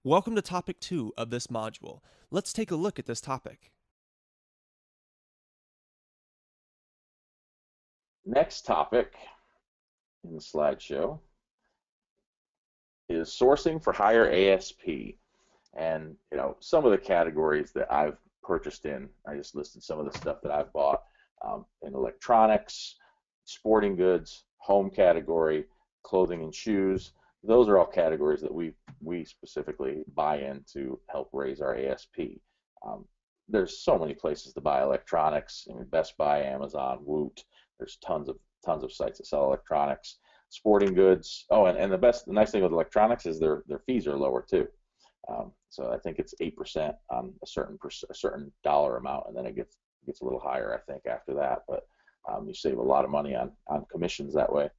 Welcome to topic 2 of this module. Let's take a look at this topic. Next topic in the slideshow is sourcing for higher ASP. And some of the categories that I've purchased in, I just listed some of the stuff that I've bought in electronics, sporting goods, home category, clothing and shoes. Those are all categories that we specifically buy in to help raise our ASP. Um, there's so many places to buy electronics. Best Buy, Amazon, Woot. There's tons of sites that sell electronics, sporting goods. Oh, and the nice thing with electronics is their fees are lower too. So I think it's 8% on a certain dollar amount, and then it gets a little higher, I think, after that. But you save a lot of money on commissions that way.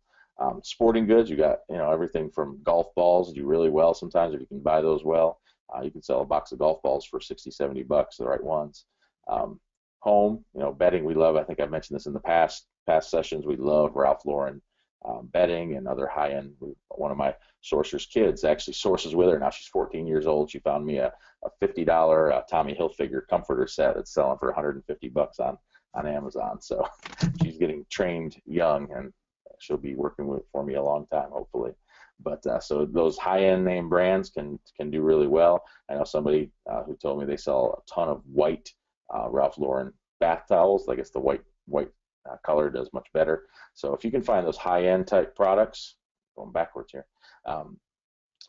Sporting goods, you got everything from golf balls do really well sometimes if you can buy those well. You can sell a box of golf balls for 60, 70 bucks, the right ones. Home, bedding, we love. I think I've mentioned this in the past sessions. We love Ralph Lauren bedding and other high-end. One of my sourcer's kids actually sources with her. Now she's 14 years old. She found me a $50 Tommy Hilfiger comforter set that's selling for 150 bucks on Amazon. So she's getting trained young, and she'll be working for me a long time, hopefully. But so those high-end name brands can do really well. I know somebody who told me they sell a ton of white Ralph Lauren bath towels. I guess the white color does much better. So if you can find those high-end type products, going backwards here,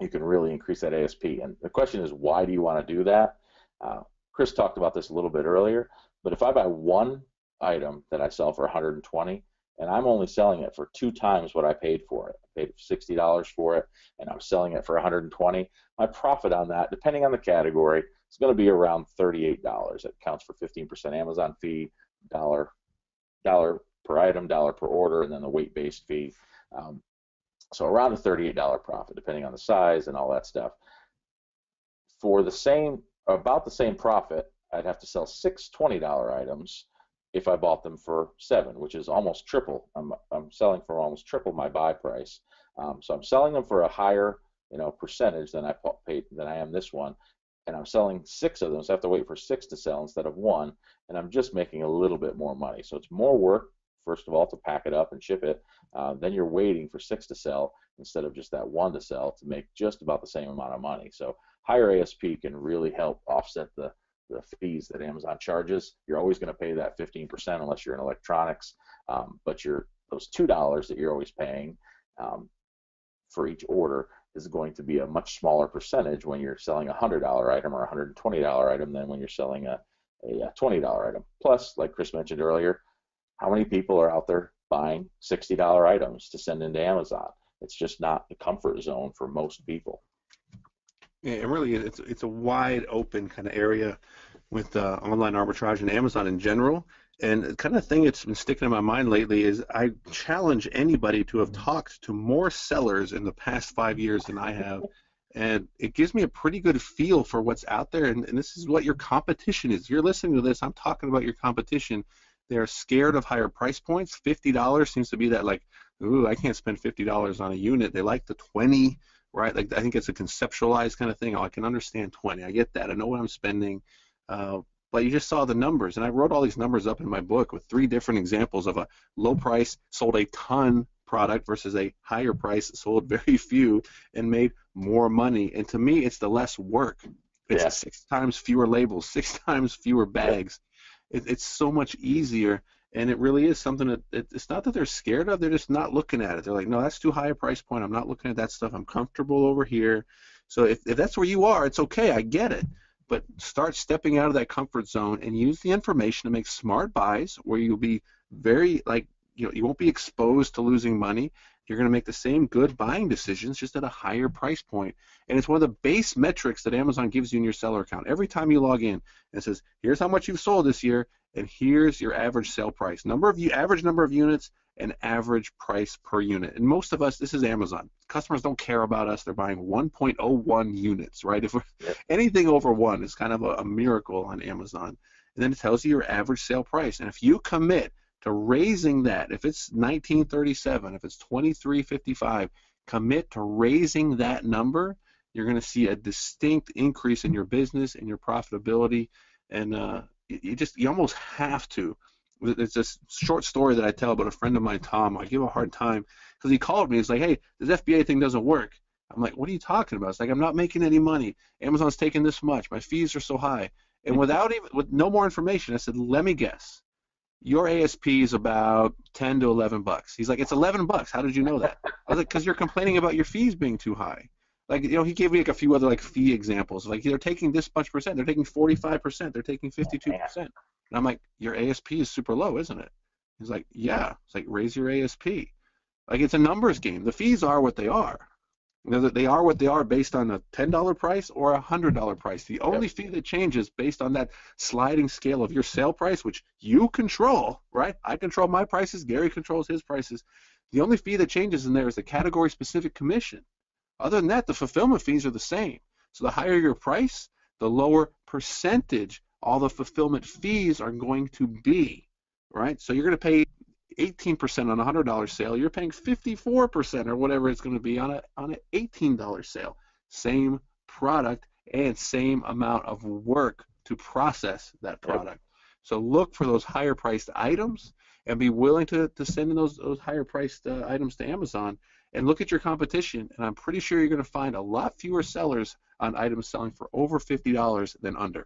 you can really increase that ASP. And the question is, why do you want to do that? Chris talked about this a little bit earlier, but if I buy one item that I sell for 120, and I'm only selling it for 2 times what I paid for it. I paid $60 for it, and I'm selling it for 120. My profit on that, depending on the category, is going to be around $38. It counts for 15% Amazon fee, dollar per item, dollar per order, and then the weight-based fee. So around a $38 profit, depending on the size and all that stuff. For about the same profit, I'd have to sell 6 $20 items if I bought them for 7, which is almost triple. I'm selling for almost triple my buy price. So I'm selling them for a higher percentage than I am this one, and I'm selling 6 of them, so I have to wait for 6 to sell instead of 1, and I'm just making a little bit more money. So it's more work, first of all, to pack it up and ship it. Then you're waiting for 6 to sell instead of just that 1 to sell to make just about the same amount of money. So higher ASP can really help offset the fees that Amazon charges. You're always going to pay that 15% unless you're in electronics, but those $2 that you're always paying for each order is going to be a much smaller percentage when you're selling a $100 item or a $120 item than when you're selling a $20 item. Plus, like Chris mentioned earlier, how many people are out there buying $60 items to send into Amazon? It's just not the comfort zone for most people. Yeah, it really is. It's a wide open kind of area with online arbitrage and Amazon in general. And the kind of thing that's been sticking in my mind lately is I challenge anybody to have talked to more sellers in the past 5 years than I have. And it gives me a pretty good feel for what's out there. And this is what your competition is. You're listening to this. I'm talking about your competition. They're scared of higher price points. $50 seems to be that, like, ooh, I can't spend $50 on a unit. They like the 20, right? Like, I think it's a conceptualized kind of thing. Oh, I can understand 20. I get that. I know what I'm spending. But you just saw the numbers, and I wrote all these numbers up in my book with 3 different examples of a low price sold a ton product versus a higher price sold very few and made more money. And to me, it's the less work. It's 6 times fewer labels, 6 times fewer bags. It's so much easier, and it really is something that it's not that they're scared of. They're just not looking at it. They're like, no, that's too high a price point. I'm not looking at that stuff. I'm comfortable over here. So if that's where you are, it's okay. I get it. But start stepping out of that comfort zone and use the information to make smart buys where you'll be very, you won't be exposed to losing money. You're going to make the same good buying decisions just at a higher price point. And it's one of the base metrics that Amazon gives you in your seller account. Every time you log in, and it says, here's how much you've sold this year, and here's your average sale price. Average number of units and average price per unit. And most of us, this is Amazon. Customers don't care about us. They're buying 1.01 units, right? If anything over 1 is kind of a miracle on Amazon. And then it tells you your average sale price. And if you commit to raising that, if it's 1937, if it's 2355, commit to raising that number, you're going to see a distinct increase in your business and your profitability, and you almost have to. It's this short story that I tell about a friend of mine, Tom. I give a hard time because he called me. He's like, "Hey, this FBA thing doesn't work." I'm like, "What are you talking about?" It's like, "I'm not making any money. Amazon's taking this much. My fees are so high." And with no more information, I said, "Let me guess. Your ASP is about 10 to 11 bucks." He's like, "It's 11 bucks. How did you know that?" I was like, "Because you're complaining about your fees being too high." Like, he gave me like a few other like fee examples. Like, they're taking this much percent. They're taking 45%. They're taking 52%. And I'm like, "Your ASP is super low, isn't it?" He's like, "Yeah." It's like, "Raise your ASP." Like, it's a numbers game. The fees are what they are. They are what they are based on a $10 price or a $100 price. The only fee that changes based on that sliding scale of your sale price, which you control, right? I control my prices. Gary controls his prices. The only fee that changes in there is the category-specific commission. Other than that, the fulfillment fees are the same. So the higher your price, the lower percentage all the fulfillment fees are going to be, right? So you're going to pay 18% on a $100 sale. You're paying 54% or whatever it's going to be on an $18 sale. Same product and same amount of work to process that product. So look for those higher priced items and be willing to send in those higher priced items to Amazon, and look at your competition, and I'm pretty sure you're going to find a lot fewer sellers on items selling for over $50 than under.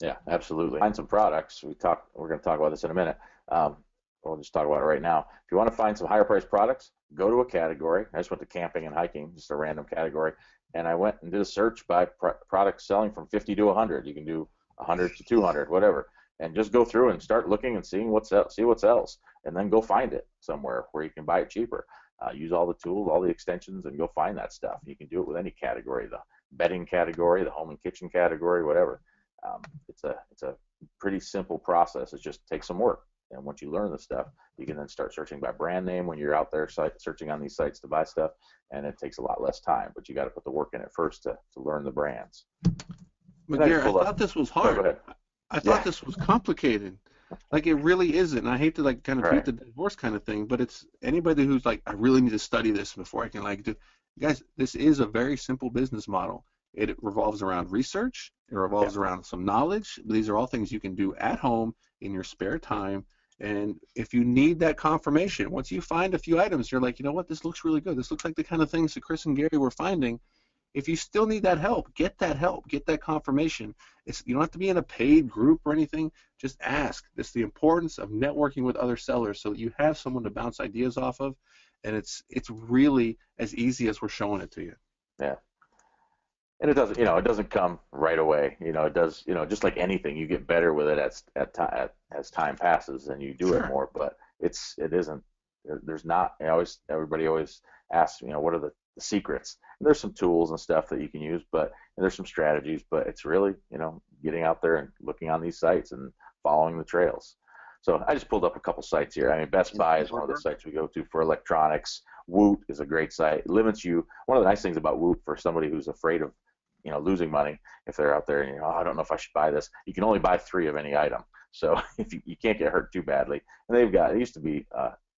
Yeah, absolutely. Find some products. We're going to talk about this in a minute. We'll just talk about it right now. If you want to find some higher priced products, go to a category. I just went to camping and hiking, just a random category, and I went and did a search by products selling from 50 to 100. You can do 100 to 200, whatever, and just go through and start looking and seeing see what sells, and then go find it somewhere where you can buy it cheaper. Use all the tools, all the extensions, and go find that stuff. You can do it with any category, the bedding category, the home and kitchen category, whatever. It's a pretty simple process. It just takes some work. And once you learn the stuff, you can then start searching by brand name when you're out there searching on these sites to buy stuff, and it takes a lot less time. But you got to put the work in it first to learn the brands. But Gary, I thought this was hard. Go ahead. I thought this was complicated. Like, it really isn't. And I hate to like kind of beat the divorce kind of thing, but it's anybody who's like, I really need to study this before I can like do. Guys, this is a very simple business model. It revolves around research. It revolves around some knowledge. These are all things you can do at home in your spare time. And if you need that confirmation, once you find a few items, you're like, you know what, this looks really good. This looks like the kind of things that Chris and Gary were finding. If you still need that help, get that confirmation. You don't have to be in a paid group or anything. Just ask. It's the importance of networking with other sellers so that you have someone to bounce ideas off of, and it's really as easy as we're showing it to you. Yeah. And it doesn't come right away. It does. Just like anything, you get better with it as time passes and you do it more. But it isn't. There's not. Everybody always asks, what are the secrets? And there's some tools and stuff that you can use, and there's some strategies. But it's really, getting out there and looking on these sites and following the trails. So I just pulled up a couple sites here. I mean, Best Buy is one of the sites we go to for electronics. Woot is a great site. It limits you. One of the nice things about Woot for somebody who's afraid of losing money, if they're out there and I don't know if I should buy this, you can only buy 3 of any item. So if you can't get hurt too badly. And it used to be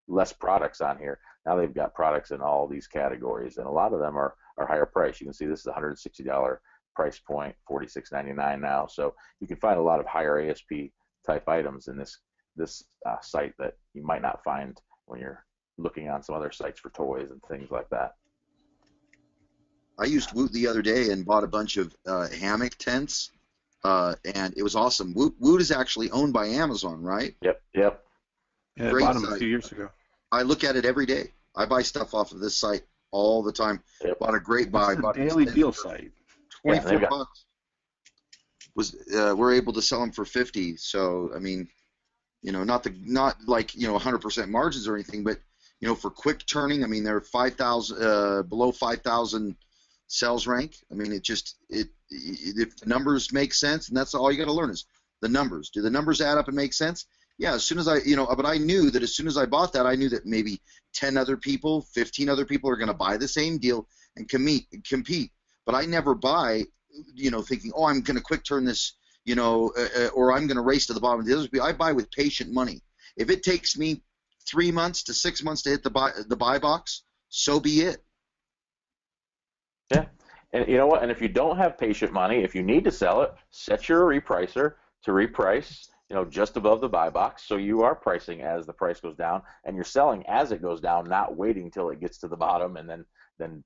less products on here. Now they've got products in all these categories, and a lot of them are higher price. You can see this is a $160 price point, $46.99 now. So you can find a lot of higher ASP type items in this site that you might not find when you're looking on some other sites for toys and things like that. I used Woot the other day and bought a bunch of hammock tents, and it was awesome. Woot is actually owned by Amazon, right? Yep. Yeah, I Great bought them site. a few years ago. I look at it every day. I buy stuff off of this site all the time. Yep. Bought a great buy. It's a Bought daily deal site. 24 bucks. We're able to sell them for 50. So I mean, not like 100% margins or anything, but for quick turning, I mean they're 5,000 below 5,000 sales rank. I mean if the numbers make sense, and that's all you got to learn is the numbers. Do the numbers add up and make sense? Yeah, as soon as but I knew that as soon as I bought that, I knew that maybe 10 other people, 15 other people are going to buy the same deal and compete. But I never buy, thinking, oh, I'm going to quick turn this, or I'm going to race to the bottom of the others. I buy with patient money. If it takes me 3 months to 6 months to hit the buy box, so be it. Yeah, And you know what? And if you don't have patient money, if you need to sell it, set your repricer to reprice, just above the buy box. So you are pricing as the price goes down, and you're selling as it goes down, not waiting till it gets to the bottom and then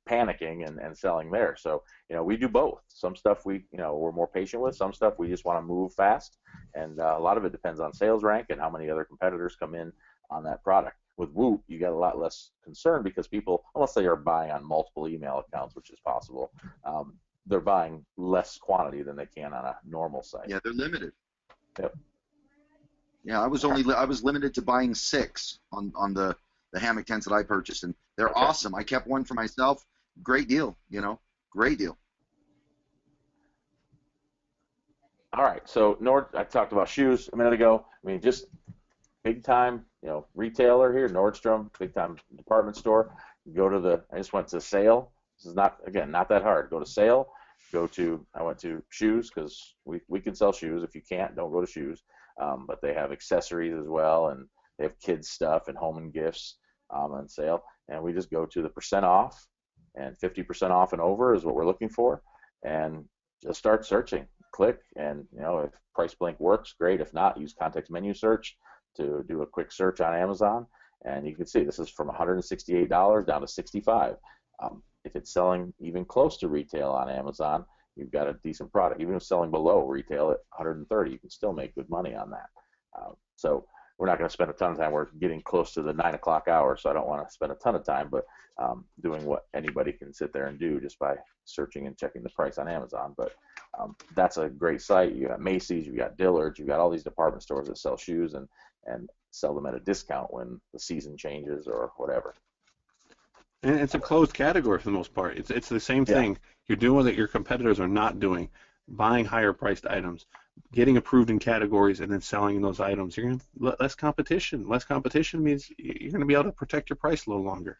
panicking and selling there. So we do both. Some stuff we're more patient with. Some stuff we just want to move fast, and a lot of it depends on sales rank and how many other competitors come in on that product. With Whoop, you got a lot less concern because people, unless they are buying on multiple email accounts, which is possible, they're buying less quantity than they can on a normal site. Yeah, they're limited. Yep. Yeah, I was limited to buying 6 on the hammock tents that I purchased, and they're awesome. I kept one for myself. Great deal, great deal. All right, so I talked about shoes a minute ago. I mean, just big time, retailer here, Nordstrom, big time department store. I just went to Sale. This is not that hard. Go to Sale. I went to shoes because we can sell shoes. If you can't, don't go to shoes. But they have accessories as well, and they have kids stuff and home and gifts on sale. And we just go to the % off, and 50% off and over is what we're looking for, and just start searching. Click, and if Price Blink works, great. If not, use context menu search to do a quick search on Amazon, and you can see this is from $168 down to $65. If it's selling even close to retail on Amazon, you've got a decent product. Even if selling below retail at $130, you can still make good money on that. So we're not going to spend a ton of time. We're getting close to the 9 o'clock hour, so I don't want to spend a ton of time, but doing what anybody can sit there and do just by searching and checking the price on Amazon. But that's a great site. You got Macy's, you got Dillard's, you got all these department stores that sell shoes and sell them at a discount when the season changes or whatever. And it's a closed category for the most part. It's the same thing. You're doing that your competitors are not doing, buying higher priced items, getting approved in categories, and then selling those items. You're going to less competition. Less competition means you're going to be able to protect your price a little longer.